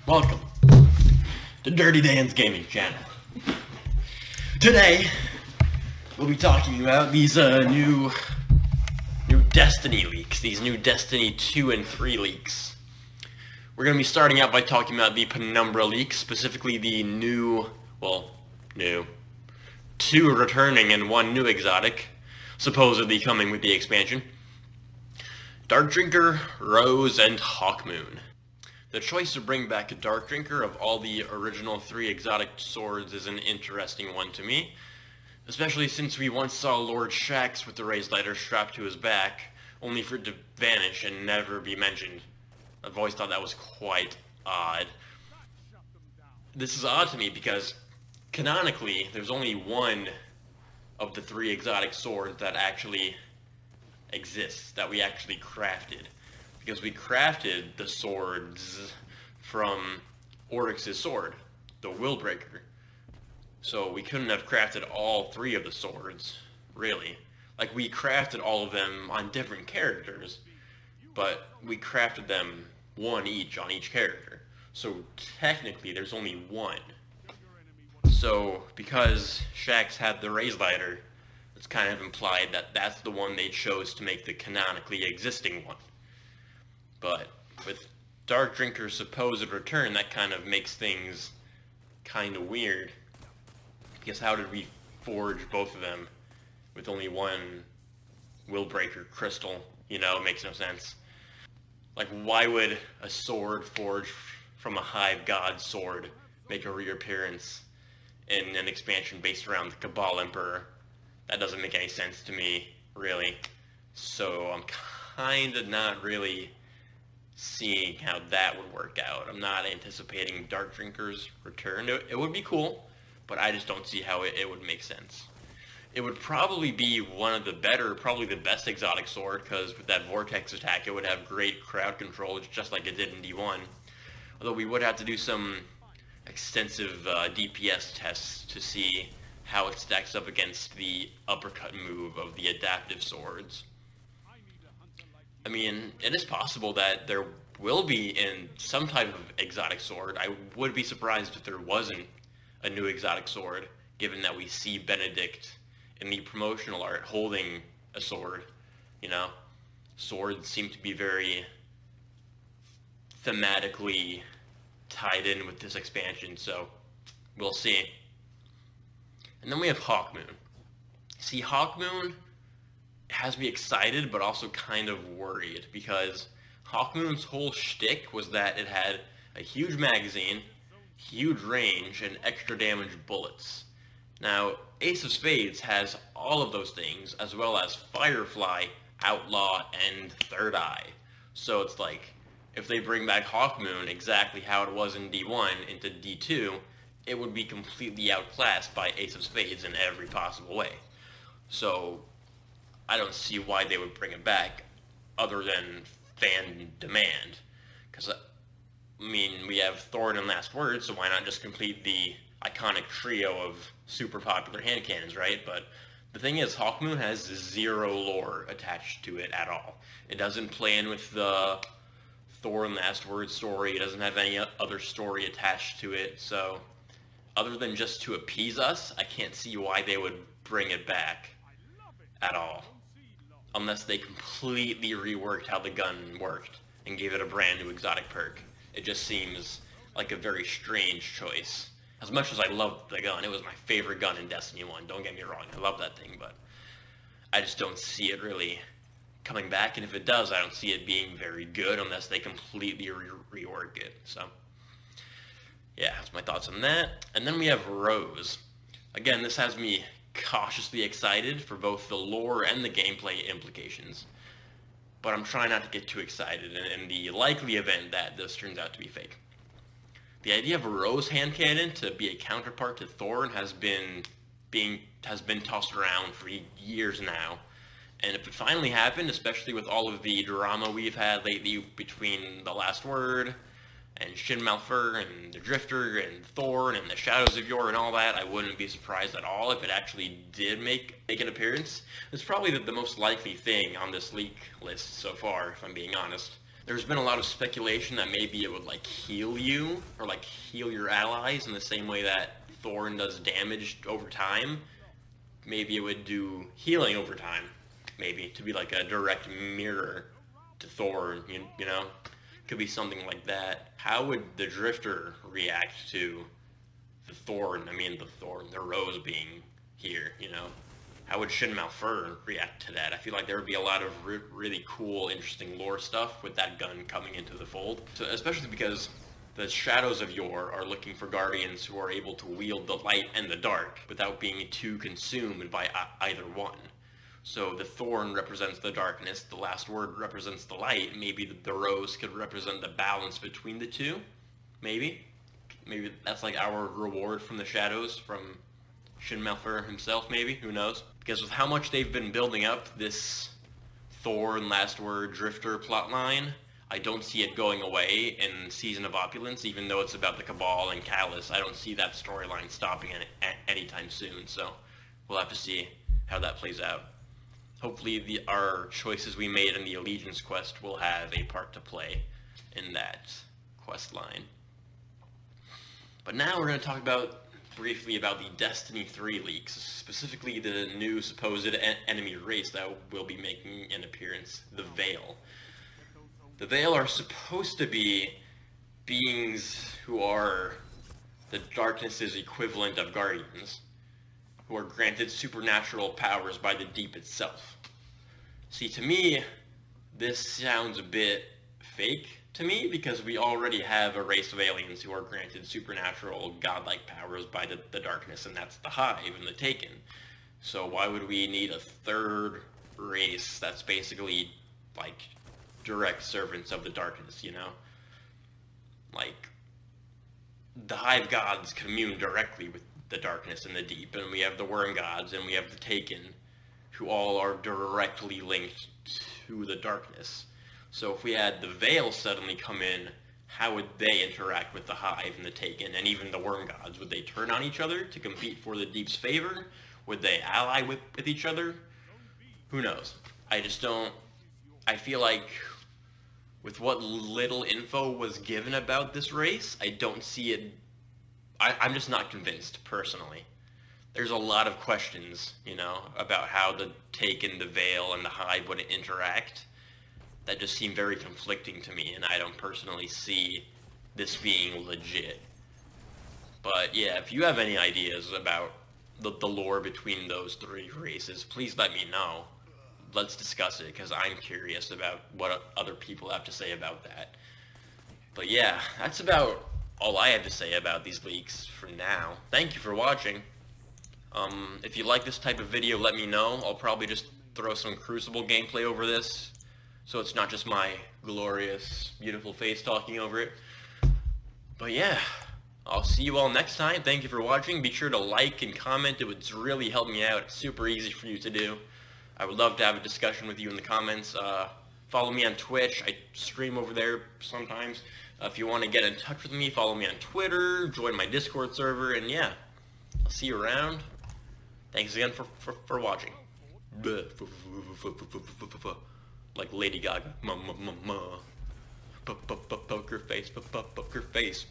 Welcome to Dirty Dan's Gaming Channel. Today, we'll be talking about these new Destiny leaks, these new Destiny 2 and 3 leaks. We're going to be starting out by talking about the Penumbra leaks, specifically the new, 2 returning and 1 new exotic, supposedly coming with the expansion. Dark Drinker, Rose, and Hawkmoon. The choice to bring back a Dark Drinker of all the original 3 exotic swords is an interesting one to me, especially since we once saw Lord Shaxx with the raised lighter strapped to his back, only for it to vanish and never be mentioned. I've always thought that was quite odd. This is odd to me because, canonically, there's only one of the 3 exotic swords that actually exists, that we actually crafted. Because we crafted the swords from Oryx's sword, the Willbreaker. So we couldn't have crafted all 3 of the swords, really. Like, we crafted all of them on different characters, but we crafted them 1 each on each character. So technically there's only 1. So because Shaxx had the raised lighter, it's kind of implied that that's the one they chose to make the canonically existing one. But with Dark Drinker's supposed return, that kind of makes things kind of weird. Because how did we forge both of them with only 1 Willbreaker crystal? You know, it makes no sense. Like, why would a sword forged from a Hive God sword make a reappearance in an expansion based around the Cabal Emperor? That doesn't make any sense to me, really. So I'm kind of not really seeing how that would work out. I'm not anticipating Dark Drinker's return. It would be cool, but I just don't see how it would make sense. It would probably be one of the better, probably the best exotic sword, because with that Vortex attack it would have great crowd control, just like it did in D1. Although we would have to do some extensive DPS tests to see how it stacks up against the uppercut move of the adaptive swords. I mean, it is possible that there will be in some type of exotic sword. I would be surprised if there wasn't a new exotic sword, given that we see Benedict in the promotional art holding a sword. You know, swords seem to be very thematically tied in with this expansion, so we'll see. And then we have Hawkmoon. See, Hawkmoon has me excited, but also kind of worried, because Hawkmoon's whole shtick was that it had a huge magazine, huge range, and extra damage bullets. Now, Ace of Spades has all of those things, as well as Firefly, Outlaw, and Third Eye. So it's like, if they bring back Hawkmoon exactly how it was in D1 into D2, it would be completely outclassed by Ace of Spades in every possible way. So I don't see why they would bring it back, other than fan demand. Because, I mean, we have Thorn and Last Word, so why not just complete the iconic trio of super popular hand cannons, right? But the thing is, Hawkmoon has 0 lore attached to it at all. It doesn't play in with the Thorn Last Word story, it doesn't have any other story attached to it, so other than just to appease us, I can't see why they would bring it back at all. Unless they completely reworked how the gun worked and gave it a brand new exotic perk. It just seems like a very strange choice. As much as I loved the gun, it was my favorite gun in Destiny 1, don't get me wrong, I love that thing, but I just don't see it really coming back, and if it does, I don't see it being very good unless they completely rework it, so yeah, that's my thoughts on that. And then we have Rose. Again, this has me cautiously excited for both the lore and the gameplay implications, but I'm trying not to get too excited in the likely event that this turns out to be fake. The idea of a Rose hand cannon to be a counterpart to Thorn has been tossed around for years now, and if it finally happened, especially with all of the drama we've had lately between The Last Word and Shin Malphur and the Drifter and Thorn and the Shadows of Yore and all that, I wouldn't be surprised at all if it actually did make an appearance. It's probably the most likely thing on this leak list so far, if I'm being honest. There's been a lot of speculation that maybe it would like heal you, or like heal your allies in the same way that Thorn does damage over time. Maybe it would do healing over time, maybe, to be like a direct mirror to Thorn, you know? Could be something like that. How would the Drifter react to the Rose being here, you know? How would Shin Malphur react to that? I feel like there would be a lot of really cool, interesting lore stuff with that gun coming into the fold. So, especially because the Shadows of Yore are looking for Guardians who are able to wield the light and the dark without being too consumed by either one. So the Thorn represents the darkness, the Last Word represents the light. Maybe the Rose could represent the balance between the two. Maybe that's like our reward from the Shadows, from Shin Malphur himself, maybe? Who knows? Because with how much they've been building up this Thorn, Last Word, Drifter plotline, I don't see it going away in Season of Opulence, even though it's about the Cabal and Callus. I don't see that storyline stopping anytime soon, so we'll have to see how that plays out. Hopefully our choices we made in the Allegiance quest will have a part to play in that quest line. But now we're going to talk briefly about the Destiny 3 leaks, specifically the new supposed enemy race that will be making an appearance, the Veil. The Veil are supposed to be beings who are the darkness's equivalent of Guardians, who are granted supernatural powers by the Deep itself. See, to me, this sounds a bit fake to me, because we already have a race of aliens who are granted supernatural, godlike powers by the darkness, and that's the Hive and the Taken. So why would we need a third race that's basically, like, direct servants of the darkness, you know? Like, the Hive gods commune directly with the darkness and the Deep, and we have the Worm gods, and we have the Taken, who all are directly linked to the darkness. So if we had the Veil suddenly come in, how would they interact with the Hive and the Taken, and even the Worm gods? Would they turn on each other to compete for the Deep's favor? Would they ally with each other? Who knows? I feel like with what little info was given about this race, I don't see it. I'm just not convinced, personally. There's a lot of questions, you know, about how the Taken, the Veil, and the Hive would interact that just seem very conflicting to me, and I don't personally see this being legit. But yeah, if you have any ideas about the lore between those three races, please let me know. Let's discuss it, because I'm curious about what other people have to say about that. But yeah, that's about all I have to say about these leaks for now. Thank you for watching. If you like this type of video, let me know. I'll probably just throw some Crucible gameplay over this, so it's not just my glorious, beautiful face talking over it. But yeah, I'll see you all next time. Thank you for watching. Be sure to like and comment. It would really help me out. It's super easy for you to do. I would love to have a discussion with you in the comments. Follow me on Twitch. I stream over there sometimes. If you want to get in touch with me, follow me on Twitter, join my Discord server, and yeah, I'll see you around. Thanks again for watching. Like Lady Gaga. Poker face, poker face.